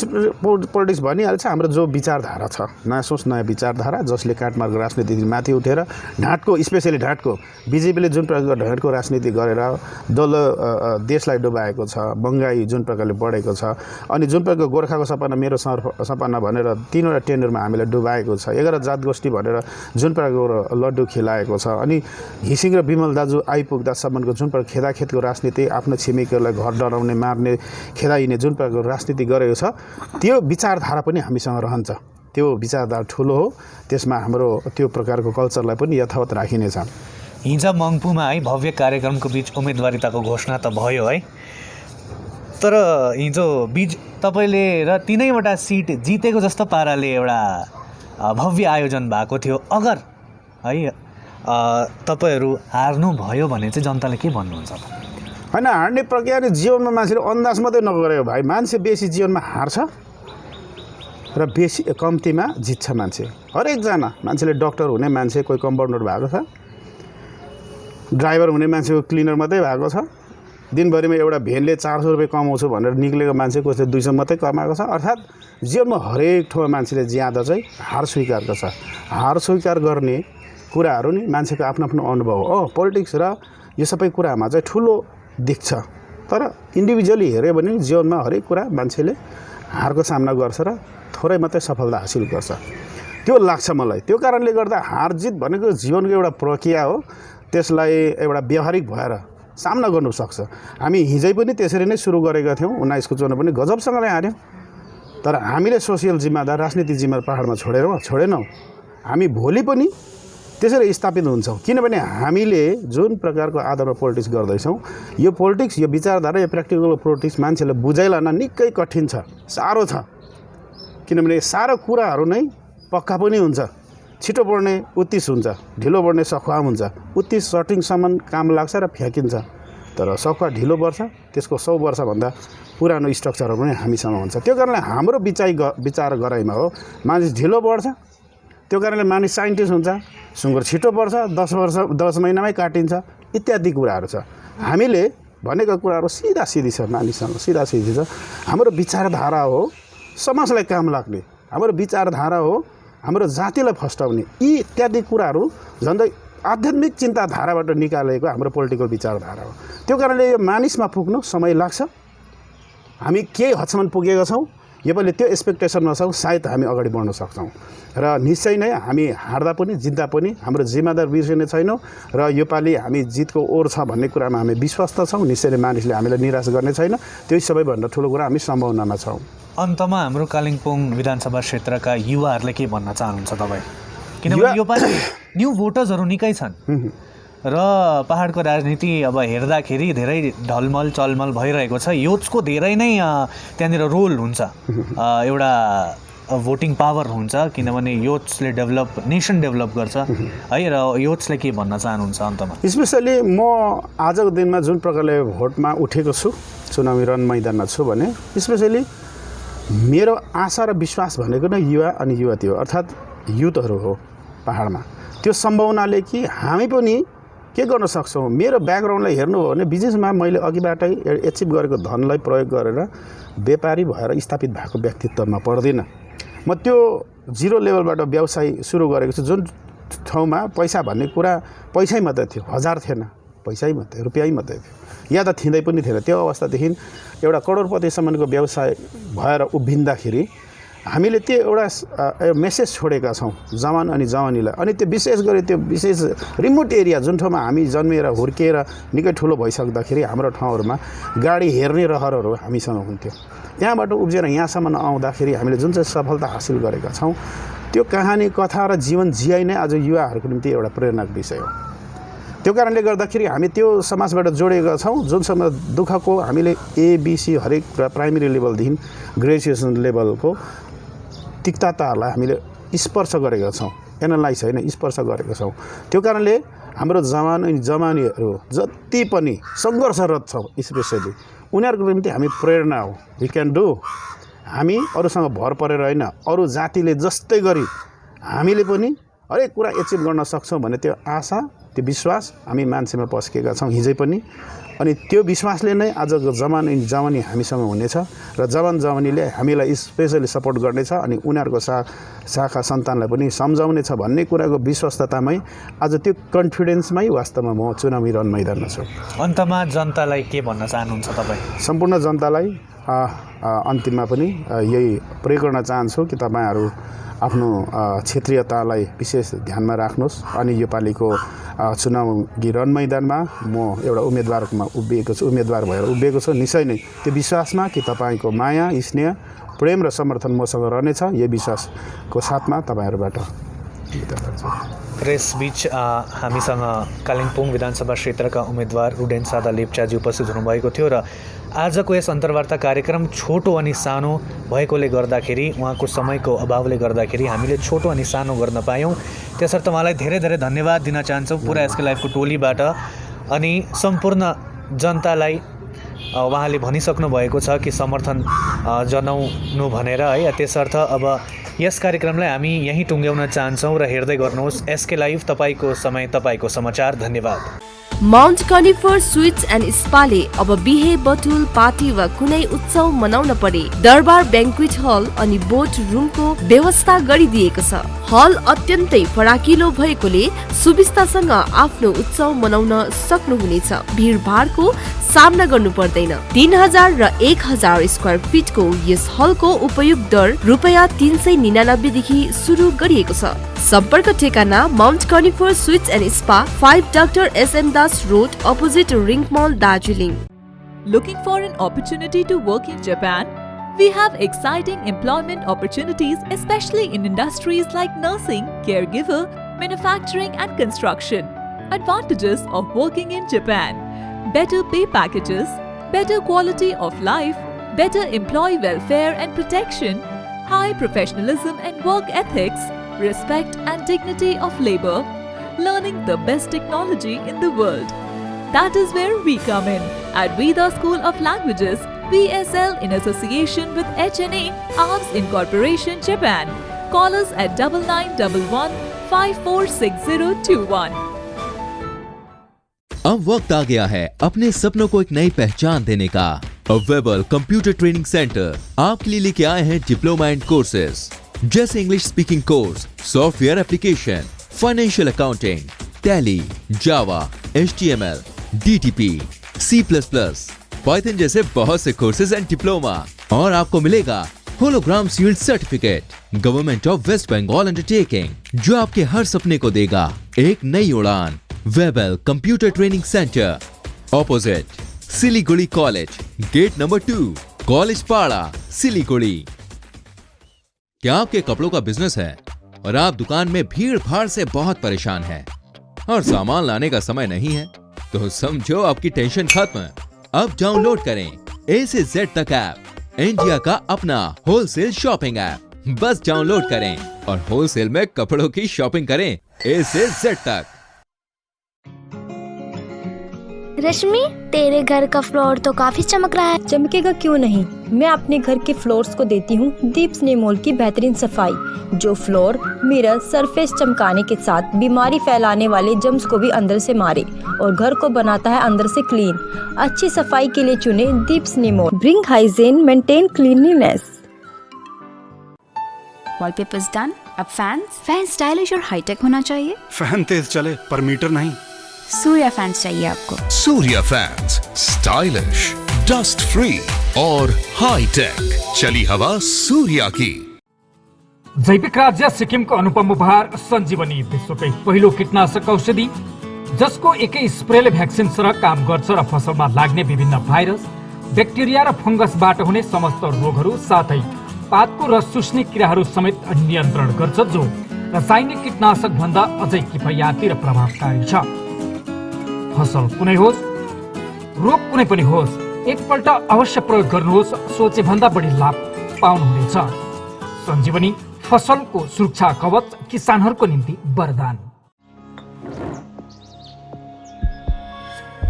पोलिटिक्स भनिहाल्छ हाम्रो जो विचारधारा छ नयाँ सोच नयाँ विचारधारा जसले काटमार्ग राजनीति माथि उठेर ढाँटको स्पेसली ढाँटको बिजेपीले जुन प्रकारको ढाँटको राजनीति गरेर देशलाई डुबाएको छ महँगाई जुन प्रकारले बढेको छ अनि जुन प्रकारको गोर्खाको सपना मेरो सपना भनेर 3वटा टेन्डरमा हामीलाई डुबाएको छ 11 जात गोष्ठी भनेर जुन प्रकारको लड्डु खेलाएको छ अनि घिसिङ र विमल दाजु आइपुग्दासम्मको जुन प्रकार खेदाखेदको राजनीति आफ्नो छिमेकीहरूलाई घर डराउने मार्ने खेदाइने जुन प्रकारको राजनीति गरेको छ त्यो विचारधारा पनि हामीसँग रहन्छ त्यो विचारधारा ठुलो हो त्यसमा हाम्रो त्यो प्रकारको कल्चरलाई पनि यथावत राखिनेछ हिजो मङ्पुमा है भव्य कार्यक्रमको बीच उम्मेदवारिताको घोषणा त भयो है तर हिजो बीच तपाईँले र 3वटा सिट जितेको जस्तो पाराले एउटा भव्य आयोजन भएको थियो अगर है तपाईँहरू हार्नु भयो भने चाहिँ जनताले के भन्नुहुन्छ होइन हार्ने प्रक्रिया नै जीवनमा मान्छेले अन्दाज मात्रै नगरेको भाइ मान्छे बेसी जीवनमा हार्छ र बेसी कम्तीमा जित्छ मान्छे हरेकजना मान्छेले डक्टर हुने मान्छे कोही कम्पाउन्डर भएको छ ड्राइभर हुने मान्छेको क्लिनर मात्रै भएको छ दिनभरिमा एउटा भेनले 400 रुपियाँ कमाउँछु भनेर निक्लेको मान्छे कसले 200 मात्रै कमाएको छ अर्थात् जीवनमा हरेक ठाउँमा मान्छेले ज्यादा चाहिँ हार स्वीकार गर्छ हार स्वीकार गर्ने कुराहरू नि मान्छेको आफ्नो आफ्नो अनुभव हो पोलिटिक्स र यो सबै कुरामा चाहिँ ठुलो देख्छ तर इन्डिभिजुअली हेऱ्यो भने जीवनमा हरेक कुरा मान्छेले हारको सामना गर्छ र थोरै मात्रै सफलता हासिल गर्छ त्यो लाग्छ मलाई त्यो कारणले गर्दा हार जित भनेको जीवनको एउटा प्रक्रिया हो त्यसलाई एउटा व्यवहारिक भएर सामना गर्नु सक्छ हामी हिजै पनि त्यसरी नै सुरु गरेका थियौँ 19 को चुनाव पनि गजबसँगले हार्यौँ तर हामीले सोसियल जिम्मेदार राजनीतिक जिम्मेदार पहाडमा छोडेनौँ हामी भोलि पनि त्यसरी स्थापित हुन्छौँ किनभने हामीले जुन प्रकारको आधारमा पोलिटिक्स गर्दैछौँ यो पोलिटिक्स यो विचारधारा यो प्र्याक्टिकल पोलिटिक्स मान्छेले बुझाइलान निकै कठिन छ साह्रो छ किनभने सारो कुराहरू नै पक्का पनि हुन्छ छिटो बढ्ने उत्तिस हुन्छ ढिलो बढ्ने सखुवा हुन्छ उत्तिस सटिङसम्म काम लाग्छ र फ्याँकिन्छ तर सखुवा ढिलो बढ्छ त्यसको 100 वर्षभन्दा पुरानो स्ट्रक्चरहरू पनि हामीसँग हुन्छ त्यो कारणले हाम्रो विचार गराइमा हो मानिस ढिलो बढ्छ त्यो कारणले मानिस साइन्टिस्ट हुन्छ सुँगुर छिटो बढ्छ 10 महिनामै काटिन्छ इत्यादि कुराहरू छ हामीले भनेको कुराहरू सिधा सिधी छ मानिससँग सिधा सिधी छ हाम्रो विचारधारा हो समाजलाई काम लाग्ने हाम्रो विचारधारा हो हाम्रो जातिलाई फस्टाउने यी इत्यादि कुराहरू झन्डै आध्यात्मिक चिन्ताधाराबाट निकालेको हाम्रो पोलिटिकल विचारधारा हो त्यो कारणले यो मानिसमा पुग्नु समय लाग्छ हामी केही हदसम्म पुगेका छौँ योपालि त्यो एक्सपेक्टेसनमा छौँ सायद हामी अगाडि बढ्न सक्छौँ र निश्चय नै हामी हार्दा पनि जित्दा पनि हाम्रो जिम्मेदार बिर्सिने छैनौँ र योपालि हामी जितको ओर छ भन्ने कुरामा हामी विश्वस्त छौँ निश्चय नै मानिसले हामीलाई निराश गर्ने छैन त्यही सबैभन्दा ठुलो कुरा हामी सम्भावनामा छौँ अन्तमा हाम्रो कालिम्पोङ विधानसभा क्षेत्रका युवाहरूले के भन्न चाहनुहुन्छ तपाईँ किनभने योपालि न्यू भोटर्सहरू निकै छन् र पहाडको राजनीति अब हेर्दाखेरि धेरै ढलमल चलमल भइरहेको छ युथ्सको धेरै नै त्यहाँनिर रोल हुन्छ एउटा भोटिङ पावर हुन्छ किनभने युथ्सले नेसन डेभलप गर्छ है र युथ्सले के भन्न चाहनुहुन्छ अन्तमा स्पेसली म आजको दिनमा जुन प्रकारले भोटमा उठेको छु चुनावी रण मैदानमा छु भने स्पेसली मेरो आशा र विश्वास भनेको नै युवा अनि युवती हो अर्थात् युथहरू हो पहाडमा त्यो सम्भावनाले कि हामी पनि के गर्न सक्छौँ मेरो ब्याकग्राउन्डलाई हेर्नु हो भने बिजनेसमा मैले अघिबाटै एचिभ गरेको धनलाई प्रयोग गरेर व्यापारी भएर स्थापित भएको व्यक्तित्वमा पर्दिनँ म त्यो जिरो लेभलबाट व्यवसाय सुरु गरेको छु जुन ठाउँमा पैसा भन्ने कुरा पैसै मात्रै थियो 1000 थिएन पैसै मात्रै रुपियाँ मात्रै थियो या त थिँदै पनि थिएन त्यो अवस्थादेखि एउटा करोडपतिसम्मको व्यवसाय भएर उभिँदाखेरि हामीले त्यो एउटा मेसेज छोडेका छौँ जवान अनि जवानीलाई अनि त्यो विशेष गरी त्यो विशेष रिमोट एरिया जुन ठाउँमा हामी जन्मिएर हुर्किएर निकै ठुलो भइसक्दाखेरि हाम्रो ठाउँहरूमा गाडी हेर्ने रहरहरू हामीसँग हुन्थ्यो त्यहाँबाट उब्जेर यहाँसम्म आउँदाखेरि हामीले जुन चाहिँ सफलता हासिल गरेका छौँ त्यो कहानी कथा र जीवन जियाइ नै आज युवाहरूको निम्ति एउटा प्रेरणाको विषय हो त्यो कारणले गर्दाखेरि हामी त्यो समाजबाट जोडेका छौँ जुन समय दुःखको हामीले एबिसी हरेक प्राइमेरी लेभलदेखि ग्रेजुएसन लेभलको तिक्तताहरूलाई हामीले स्पर्श गरेका छौँ एनालाइज होइन स्पर्श गरेका छौँ त्यो कारणले हाम्रो जवान अनि जवानीहरू जति पनि सङ्घर्षरत छौँ स्पेसली उनीहरूको निम्ति हामी प्रेरणा हो वी क्यान डु हामी अरूसँग भर परेर होइन अरू जातिले जस्तै गरी हामीले पनि हरेक कुरा एचिभ गर्न सक्छौँ भन्ने त्यो आशा, त्यो विश्वास हामी मान्छेमा पस्केका छौँ हिजै पनि। अनि त्यो विश्वासले नै आजको जवानी हामीसँग हुनेछ र जवानीले हामीलाई स्पेसली सपोर्ट गर्नेछ अनि उनीहरूको शाखा सन्तानलाई पनि सम्झाउनेछ भन्ने कुराको विश्वस्ततामै आज त्यो कन्फिडेन्समै वास्तवमा म चुनावी रन मैदानमा छु। अन्तमा जनतालाई के भन्न चाहनुहुन्छ तपाईँ? सम्पूर्ण जनतालाई अन्तिममा पनि यही प्रयोग गर्न चाहन्छु कि तपाईँहरू आफ्नो क्षेत्रीयतालाई विशेष ध्यानमा राख्नुहोस् अनि यो पालिको चुनावी रन मैदानमा म एउटा उम्मेदवार भएर उभिएको छु। निश्चय नै त्यो विश्वासमा कि तपाईँको माया, स्नेह, प्रेम र समर्थन मसँग रहनेछ, यो विश्वासको साथमा तपाईँहरूबाट यसबीच हामीसँग कालिम्पोङ विधानसभा क्षेत्रका उम्मेदवार रुडेन सादा लेप्चाजी उपस्थित हुनुभएको थियो र आजको यस अन्तर्वार्ता कार्यक्रम छोटो अनि सानो भएकोले गर्दाखेरि, उहाँको समयको अभावले गर्दाखेरि हामीले छोटो अनि सानो गर्न पायौँ। त्यसर्थ उहाँलाई धेरै धेरै धन्यवाद दिन चाहन्छौँ पुरा एसके लाइभको टोलीबाट। अनि सम्पूर्ण जनतालाई उहाँले भनिसक्नु भएको छ कि समर्थन जनाउनु भनेर है। त्यसर्थ अब यस कार्यक्रमलाई हामी यहीँ टुङ्ग्याउन चाहन्छौँ र हेर्दै गर्नुहोस् एसके लाइभ, तपाईँको समय तपाईँको समाचार। धन्यवाद। माउन्ट कनिफर स्वीट्स एन्ड स्पाले अब बिहे, बटुल, पार्टी वा कुनै उत्सव मनाउन परे दरबार ब्याङ्क्वेट हल अनि बोट रुमको व्यवस्था गरिदिएको छ। हल अत्यन्तै फराकिलो भएकोले सुविस्तासँग आफ्नो उत्सव मनाउन सक्नुहुनेछ। भिडभाडको सामना गर्नु पर्दैन। 3000 र 1000 स्क्वायर फिटको यस हलको उपयोग दर रुपैयाँ 399 देखि सुरु गरिएको छ। सम्पर्क ठेगाना Mount Conifer Sweets and Spa, 5 doctor SM Das Road, opposite Ring Mall, Darjeeling. Looking for an opportunity to work in Japan? We have exciting employment opportunities, especially in industries like nursing, caregiver, manufacturing and construction. Advantages of working in Japan: better pay packages, better quality of life, better employee welfare and protection, high professionalism and work ethics, respect and dignity of labor, learning the best technology in the world. That is where we come in at Veda School of Languages, VSL, in association with HNA Arms Incorporation, Japan. Call us at 9911 546021. अब वक्त आ गया है अपने सपनों को एक नई पहचान देने का। वेबल कंप्यूटर ट्रेनिंग सेंटर आपके लिए लेके आए हैं डिप्लोमा एंड कोर्सेज जैसे English speaking course, software application, financial accounting, Tally, Java, HTML, DTP, C++, Python जैसे बहुत से कोर्सेज एंड डिप्लोमा। और आपको मिलेगा hologram sealed certificate government of West Bengal undertaking, जो आपके हर सपने को देगा एक नई उड़ान। Webel computer training centre, opposite Siliguri college, gate number 2, college Para, Siliguri. क्या आपके कपड़ों का बिजनेस है और आप दुकान में भीड़ भाड़ से बहुत परेशान हैं और सामान लाने का समय नहीं है? तो समझो आपकी टेंशन खत्म। अब डाउनलोड करें A से Z तक ऐप, इंडिया का अपना होलसेल शॉपिंग ऐप। बस डाउनलोड करें और होलसेल में कपड़ों की शॉपिंग करें A से Z तक। रश्मि, तेरे घर का फ्लोर तो काफी चमक रहा है। चमकेगा क्यों नहीं, मैं अपने घर के फ्लोर्स को देती हूँ दीप स्नेमोल की बेहतरीन सफाई, जो फ्लोर मिरर सरफेस चमकाने के साथ बीमारी फैलाने वाले जम्स को भी अंदर से मारे और घर को बनाता है अंदर से क्लीन। अच्छी सफाई के लिए चुने दीप स्नेमोल। Bring hygiene, maintain cleanliness. Wallpapers done. अब फैन स्टाइलिश और हाईटेक होना चाहिए। फैन तेज चले पर मीटर नहीं। सूर्या फैंस चाहिए आपको। Surya fans, stylish, dust free और हाई टेक। चली हवा सूर्या की। जैविक राज्य सिक्किमको अनुपम उपहार सञ्जीवनी, विश्वकै पहिलो कीटनाशक औषधि जसको एकै स्प्रेले भ्याक्सिन सरह काम गर्छ र फसलमा लाग्ने विभिन्न भाइरस, ब्याक्टेरिया र फंगसबाट हुने समस्त रोगहरू साथै पातको रस चुस्ने किराहरू समेत नियन्त्रण गर्छ, जो रासायनिक कीटनाशक भन्दा अझै किफायती र प्रभावकारी छ। फसल कुनै होस्, रोग कुनै पनि होस्, एकपल्ट अवश्य प्रयोग गर्नुहोस्। सोचे भन्दा बढी लाभ पाउनुहुनेछ। सञ्जीवनी फसलको सुरक्षा कवच, किसानहरूको निम्ति वरदान।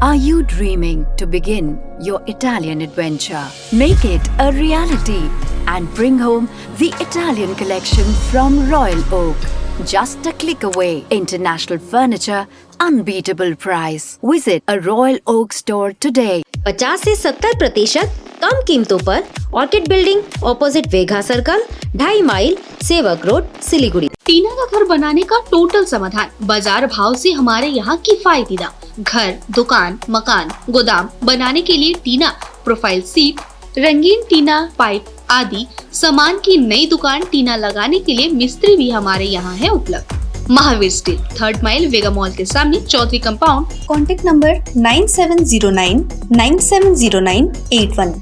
Are you dreaming to begin your Italian adventure? Make it a reality and bring home the Italian collection from Royal Oak. just a click away. International Furniture, unbeatable price. Visit a Royal Oak store today. 50 से 70% कम कीमतों पर ऑर्किड बिल्डिंग ऑपोजिट वेगा सर्कल 2.5 माइल सेवक रोड सिलीगुड़ी। टीना का घर बनाने का टोटल समाधान बाजार भाव से हमारे यहाँ किफायती दाम। घर, दुकान, मकान, गोदाम बनाने के लिए टीना, प्रोफाइल सीट, रंगीन टीना, पाइप आदि सामान की नई दुकान टीना लगाने के लिए मिस्त्री भी हमारे यहाँ है उपलब्ध। महावीर स्टील 3rd माइल वेगा मॉल के सामने चौधरी कंपाउंड। Contact number 9709970981।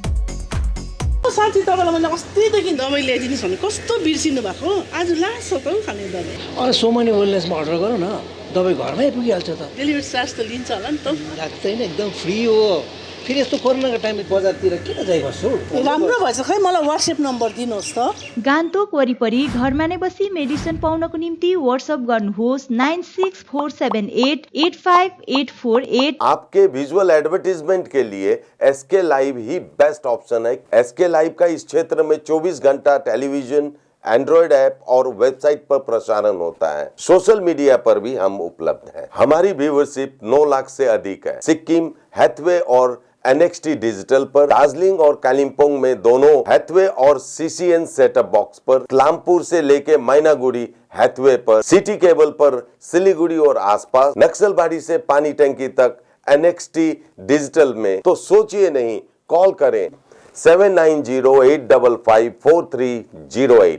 साथी तपाईँलाई मैले अस्तिदेखि दबाई ल्याइदिनुहोस् भने कस्तो बिर्सिनु भएको, आज लास्ट छ त खाने दबाई। अरे सोमनी वेलनेसमा अर्डर गरौँ न, दबाई घरमै पुगिहाल्छ त। डेलिभरी चार्ज त लिन्छ होला नि त? लाग्दैन, एकदम फ्री हो। फेरि यस्तो कोरोनाको टाइममा बजारतिर किन जाइ बस्छु? राम्रो भएछ, खै मलाई व्हाट्सएप नम्बर दिनुहोस् त। गान्तोक वरिपरि घरमा नै बसी मेडिसिन पाउनको निम्ति व्हाट्सएप गर्नुहोस् 9647885848। आपके विजुअल एडवर्टीजमेंट के लिए एसके लाइव ही बेस्ट ऑप्शन है। एसके लाइव का इस क्षेत्र में 24 घंटा टेलीविजन, एंड्रॉइड ऐप और वेबसाइट पर प्रसारण होता है। सोशल मीडिया पर भी हम उपलब्ध हैं। हमारी व्यूवरशिप 9 लाख से अधिक है। सिक्किम, हैथवे और NXT डिजिटल पर, दार्जिलिंग और कालिम्पोंग में दोनों हैथवे और CCN सेटअप बॉक्स पर, क्लामपुर से लेके मैनागुड़ी हैथवे पर, सिटी केबल पर सिलीगुड़ी और आसपास, नक्सलबाड़ी से पानी टंकी तक NXT डिजिटल में। तो सोचिए नहीं, कॉल करें 7908554308।